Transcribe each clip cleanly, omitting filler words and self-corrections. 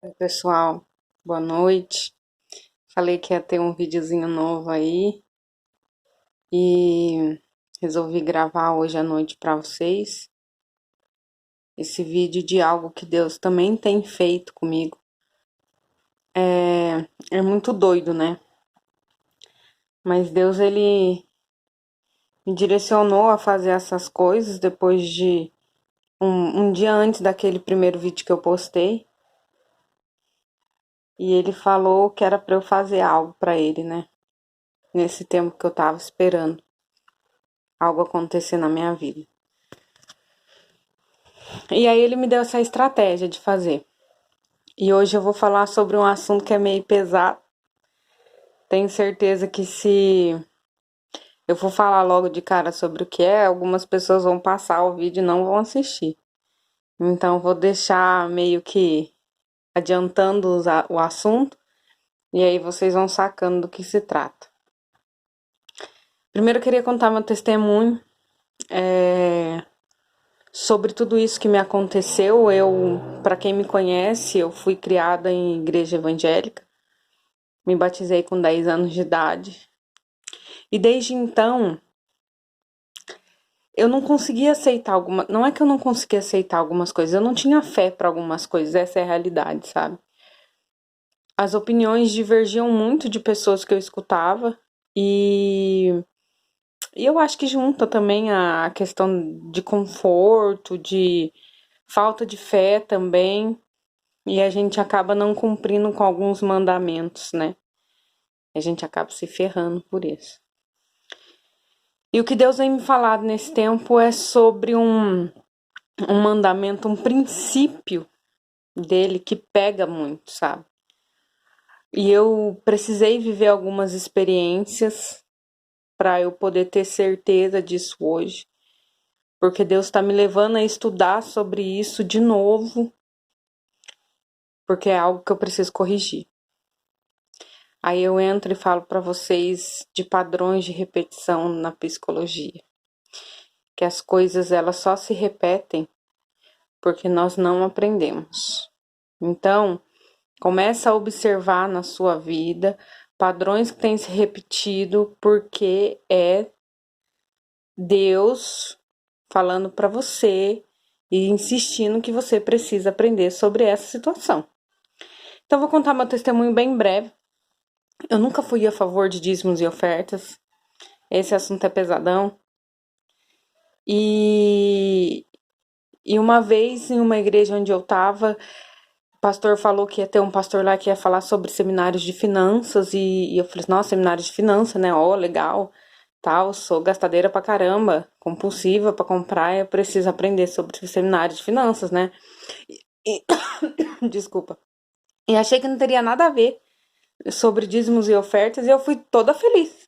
Oi, pessoal, boa noite. Falei que ia ter um videozinho novo aí e resolvi gravar hoje à noite para vocês esse vídeo de algo que Deus também tem feito comigo. É muito doido, né? Mas Deus, ele me direcionou a fazer essas coisas depois de um dia antes daquele primeiro vídeo que eu postei. E ele falou que era para eu fazer algo para ele, né? Nesse tempo que eu tava esperando algo acontecer na minha vida. E aí ele me deu essa estratégia de fazer. E hoje eu vou falar sobre um assunto que é meio pesado. Tenho certeza que se eu for falar logo de cara sobre o que é, algumas pessoas vão passar o vídeo e não vão assistir. Então vou deixar meio que adiantando o assunto e aí vocês vão sacando do que se trata. Primeiro eu queria contar meu testemunho sobre tudo isso que me aconteceu. Para quem me conhece, eu fui criada em igreja evangélica. Me batizei com 10 anos de idade. E desde então, eu não conseguia aceitar algumas. Não é que eu não conseguia aceitar algumas coisas, eu não tinha fé para algumas coisas, essa é a realidade, sabe? As opiniões divergiam muito de pessoas que eu escutava e, e eu acho que junta também a questão de conforto, de falta de fé também, e a gente acaba não cumprindo com alguns mandamentos, né? A gente acaba se ferrando por isso. E o que Deus vem me falado nesse tempo é sobre um mandamento, um princípio dele que pega muito, sabe? E eu precisei viver algumas experiências para eu poder ter certeza disso hoje, porque Deus está me levando a estudar sobre isso de novo, porque é algo que eu preciso corrigir. Aí eu entro e falo para vocês de padrões de repetição na psicologia, que as coisas elas só se repetem porque nós não aprendemos. Então, começa a observar na sua vida padrões que têm se repetido porque é Deus falando para você e insistindo que você precisa aprender sobre essa situação. Então, vou contar meu testemunho bem breve. Eu nunca fui a favor de dízimos e ofertas. Esse assunto é pesadão. E uma vez, em uma igreja onde eu estava, o pastor falou que ia ter um pastor lá que ia falar sobre seminários de finanças. E eu falei, nossa, seminários de finanças, né? Ó, legal. Tal, sou gastadeira pra caramba, compulsiva pra comprar, eu preciso aprender sobre seminários de finanças, né? E, desculpa. E achei que não teria nada a ver sobre dízimos e ofertas e eu fui toda feliz.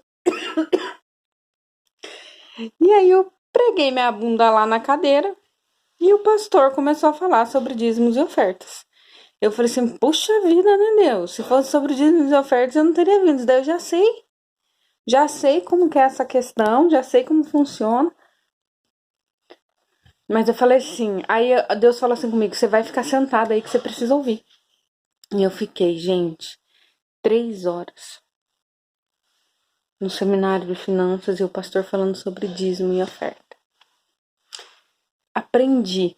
E aí eu preguei minha bunda lá na cadeira e o pastor começou a falar sobre dízimos e ofertas. Eu falei assim, puxa vida, né, Deus? Se fosse sobre dízimos e ofertas eu não teria vindo. Daí eu já sei. Já sei como que é essa questão, já sei como funciona. Mas eu falei assim, aí Deus falou assim comigo, você vai ficar sentada aí que você precisa ouvir. E eu fiquei, gente, 3 horas no seminário de finanças e o pastor falando sobre dízimo e oferta. Aprendi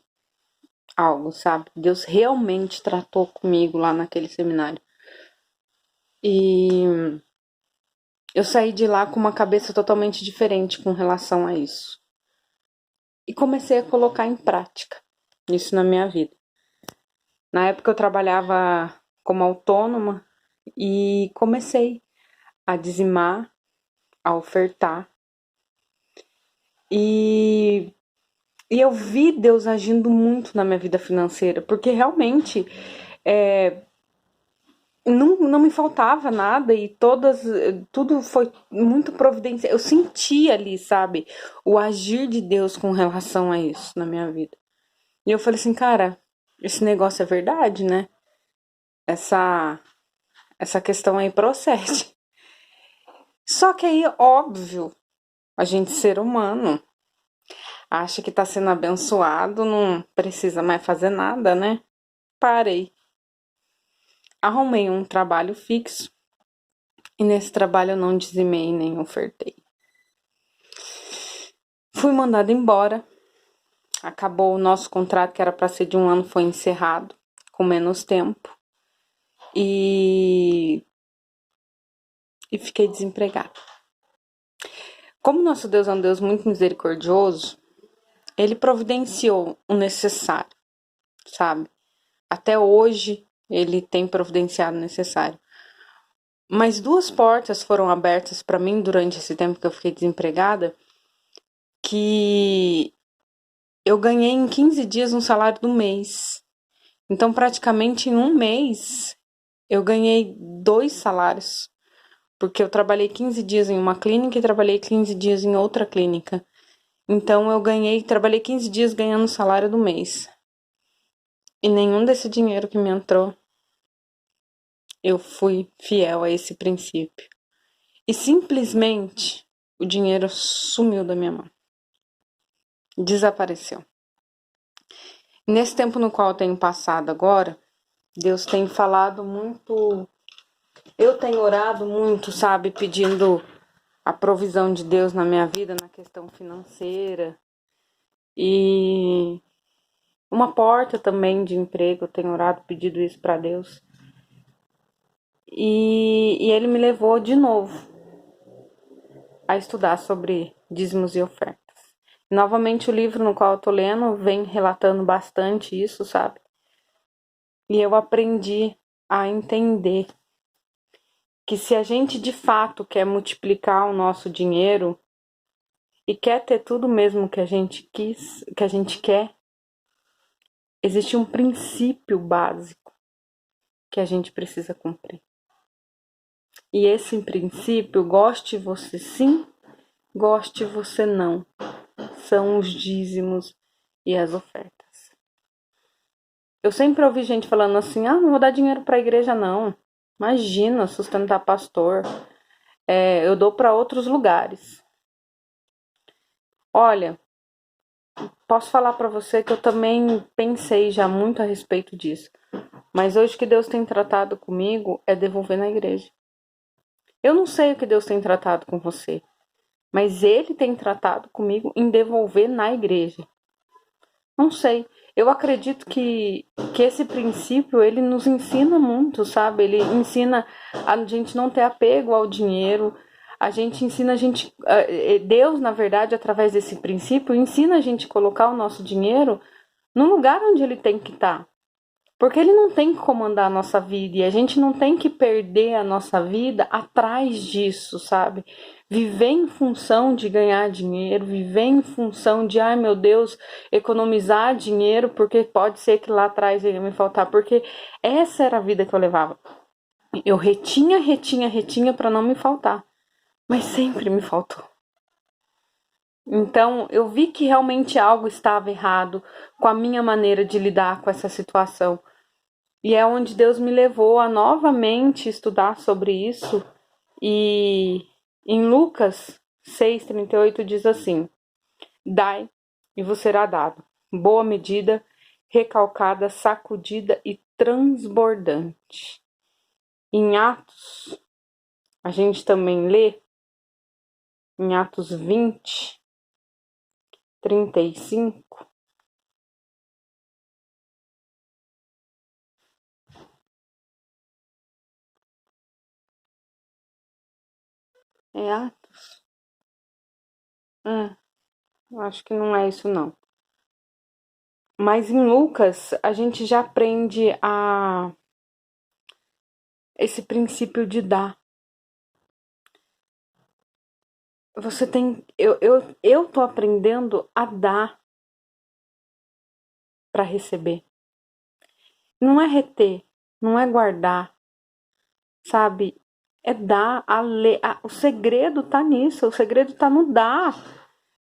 algo, sabe? Deus realmente tratou comigo lá naquele seminário. E eu saí de lá com uma cabeça totalmente diferente com relação a isso. E comecei a colocar em prática isso na minha vida. Na época eu trabalhava como autônoma e comecei a dizimar, a ofertar. E eu vi Deus agindo muito na minha vida financeira, porque realmente não me faltava nada e tudo foi muito providencial. Eu senti ali, sabe, o agir de Deus com relação a isso na minha vida. E eu falei assim, cara, esse negócio é verdade, né? Essa questão aí procede. Só que aí, óbvio, a gente ser humano acha que tá sendo abençoado, não precisa mais fazer nada, né? Parei. arrumei um trabalho fixo e nesse trabalho eu não dizimei nem ofertei. Fui mandada embora. Acabou o nosso contrato, que era para ser de 1 ano, foi encerrado com menos tempo. E fiquei desempregada. Como nosso Deus é um Deus muito misericordioso, Ele providenciou o necessário, sabe? Até hoje, Ele tem providenciado o necessário. Mas 2 portas foram abertas para mim durante esse tempo que eu fiquei desempregada, que eu ganhei em 15 dias um salário do mês. Então, praticamente em 1 mês, eu ganhei 2 salários. Porque eu trabalhei 15 dias em uma clínica e trabalhei 15 dias em outra clínica. Então, trabalhei 15 dias ganhando o salário do mês. E nenhum desse dinheiro que me entrou, eu fui fiel a esse princípio. E simplesmente, o dinheiro sumiu da minha mão. Desapareceu. Nesse tempo no qual eu tenho passado agora, Deus tem falado muito. Eu tenho orado muito, sabe, pedindo a provisão de Deus na minha vida, na questão financeira. E uma porta também de emprego, eu tenho orado, pedido isso para Deus. E Ele me levou de novo a estudar sobre dízimos e ofertas. Novamente, o livro no qual eu tô lendo vem relatando bastante isso, sabe? E eu aprendi a entender que se a gente de fato quer multiplicar o nosso dinheiro e quer ter tudo mesmo que a gente quer, existe um princípio básico que a gente precisa cumprir. E esse princípio, goste você sim, goste você não, são os dízimos e as ofertas. Eu sempre ouvi gente falando assim, não vou dar dinheiro para a igreja não. Imagina, sustentar pastor. Eu dou para outros lugares. Olha, posso falar para você que eu também pensei já muito a respeito disso. Mas hoje o que Deus tem tratado comigo é devolver na igreja. Eu não sei o que Deus tem tratado com você, mas Ele tem tratado comigo em devolver na igreja. Não sei. Eu acredito que esse princípio, ele nos ensina muito, sabe? Ele ensina a gente não ter apego ao dinheiro. Deus, na verdade, através desse princípio, ensina a gente a colocar o nosso dinheiro no lugar onde ele tem que estar. Porque ele não tem que comandar a nossa vida e a gente não tem que perder a nossa vida atrás disso, sabe? Viver em função de ganhar dinheiro, viver em função de, ai meu Deus, economizar dinheiro, porque pode ser que lá atrás ia me faltar, porque essa era a vida que eu levava. Eu retinha para não me faltar, mas sempre me faltou. Então, eu vi que realmente algo estava errado com a minha maneira de lidar com essa situação. E é onde Deus me levou a novamente estudar sobre isso. E em Lucas 6,38 diz assim: dai e vos será dado, boa medida, recalcada, sacudida e transbordante. Em Atos, a gente também lê, em Atos 20, 35, é Atos? Acho que não é isso não. Mas em Lucas, a gente já aprende esse princípio de dar. Eu tô aprendendo a dar para receber. Não é reter, não é guardar, sabe? É dar, o segredo tá nisso, o segredo tá no dar.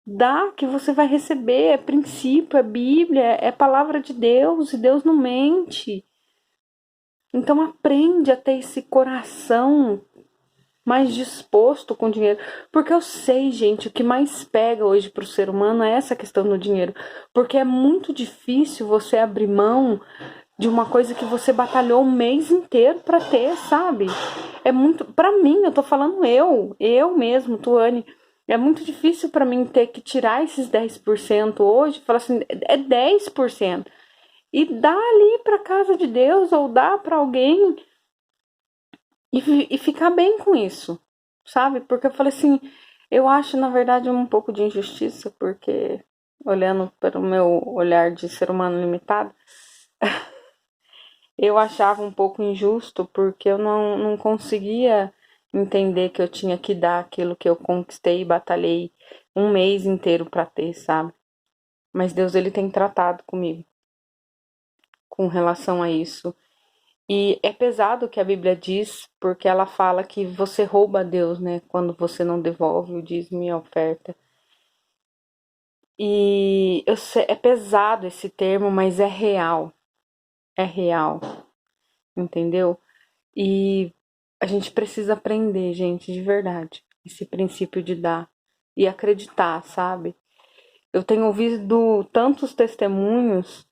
Dar que você vai receber, é princípio, é Bíblia, é palavra de Deus, e Deus não mente. Então aprende a ter esse coração mais disposto com o dinheiro. Porque eu sei, gente, o que mais pega hoje pro ser humano é essa questão do dinheiro. Porque é muito difícil você abrir mão de uma coisa que você batalhou um mês inteiro pra ter, sabe? É muito, pra mim, eu tô falando eu mesmo, Tuane, é muito difícil pra mim ter que tirar esses 10% hoje, falar assim, é 10% e dar ali pra casa de Deus ou dar pra alguém e ficar bem com isso, sabe? Porque eu falei assim, eu acho na verdade um pouco de injustiça, porque olhando pelo meu olhar de ser humano limitado, eu achava um pouco injusto porque eu não conseguia entender que eu tinha que dar aquilo que eu conquistei e batalhei um mês inteiro para ter, sabe? Mas Deus, ele tem tratado comigo com relação a isso. E é pesado o que a Bíblia diz, porque ela fala que você rouba a Deus, né? Quando você não devolve o dízimo e a oferta. E eu sei, é pesado esse termo, mas é real. É real, entendeu? E a gente precisa aprender, gente, de verdade, esse princípio de dar e acreditar, sabe? Eu tenho ouvido tantos testemunhos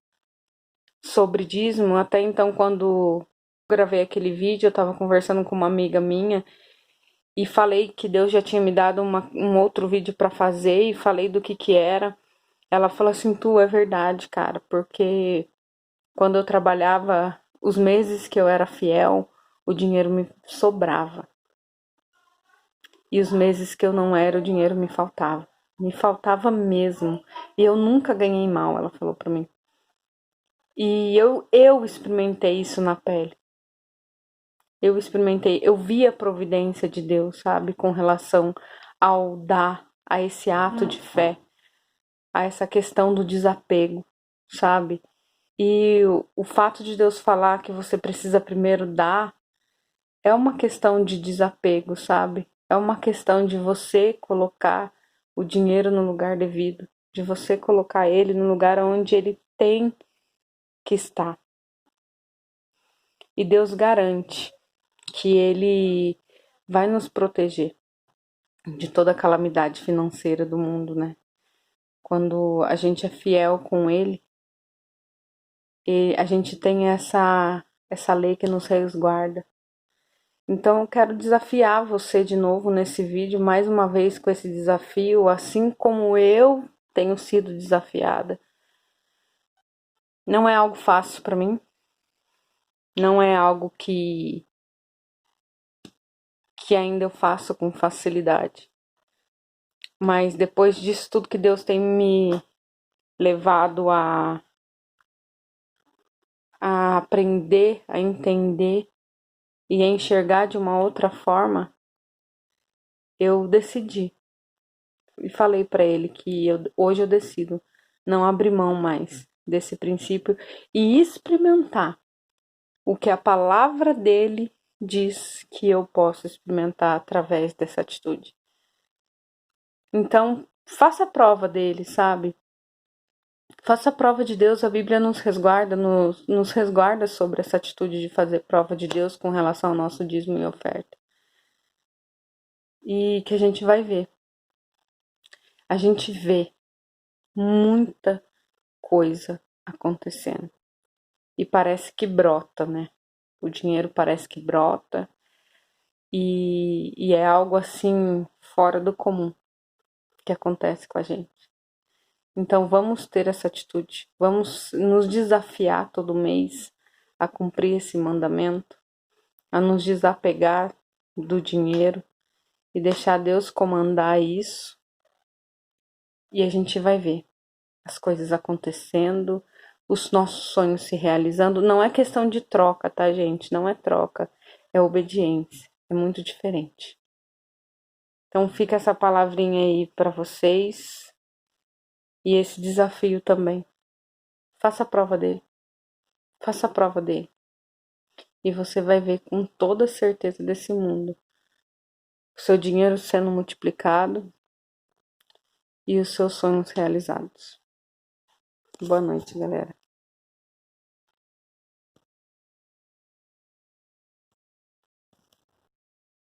sobre dízimo, até então, quando gravei aquele vídeo, eu estava conversando com uma amiga minha e falei que Deus já tinha me dado um outro vídeo para fazer e falei do que era. Ela falou assim: Tu, é verdade, cara, porque quando eu trabalhava, os meses que eu era fiel, o dinheiro me sobrava. E os meses que eu não era, o dinheiro me faltava. Me faltava mesmo. E eu nunca ganhei mal, ela falou pra mim. E eu experimentei isso na pele. Eu experimentei, eu vi a providência de Deus, sabe? Com relação ao dar, a esse ato de fé, a essa questão do desapego, sabe? E o fato de Deus falar que você precisa primeiro dar é uma questão de desapego, sabe? É uma questão de você colocar o dinheiro no lugar devido, de você colocar ele no lugar onde ele tem que estar. E Deus garante que ele vai nos proteger de toda a calamidade financeira do mundo, né? Quando a gente é fiel com ele, e a gente tem essa lei que nos resguarda. Então eu quero desafiar você de novo nesse vídeo, mais uma vez com esse desafio, assim como eu tenho sido desafiada. Não é algo fácil para mim, não é algo que ainda eu faço com facilidade. Mas depois disso tudo que Deus tem me levado a aprender, a entender e a enxergar de uma outra forma, eu decidi e falei para ele que hoje eu decido não abrir mão mais desse princípio e experimentar o que a palavra dele diz que eu posso experimentar através dessa atitude. Então, faça a prova dele, sabe? Faça a prova de Deus, a Bíblia nos resguarda, nos resguarda sobre essa atitude de fazer prova de Deus com relação ao nosso dízimo e oferta. E que a gente vai ver. A gente vê muita coisa acontecendo. E parece que brota, né? O dinheiro parece que brota. E é algo assim fora do comum que acontece com a gente. Então vamos ter essa atitude. Vamos nos desafiar todo mês a cumprir esse mandamento, a nos desapegar do dinheiro e deixar Deus comandar isso. E a gente vai ver as coisas acontecendo, os nossos sonhos se realizando. Não é questão de troca, tá, gente? Não é troca, é obediência. É muito diferente. Então fica essa palavrinha aí para vocês e esse desafio também. Faça a prova dele. Faça a prova dele. E você vai ver com toda certeza desse mundo o seu dinheiro sendo multiplicado e os seus sonhos realizados. Boa noite, galera.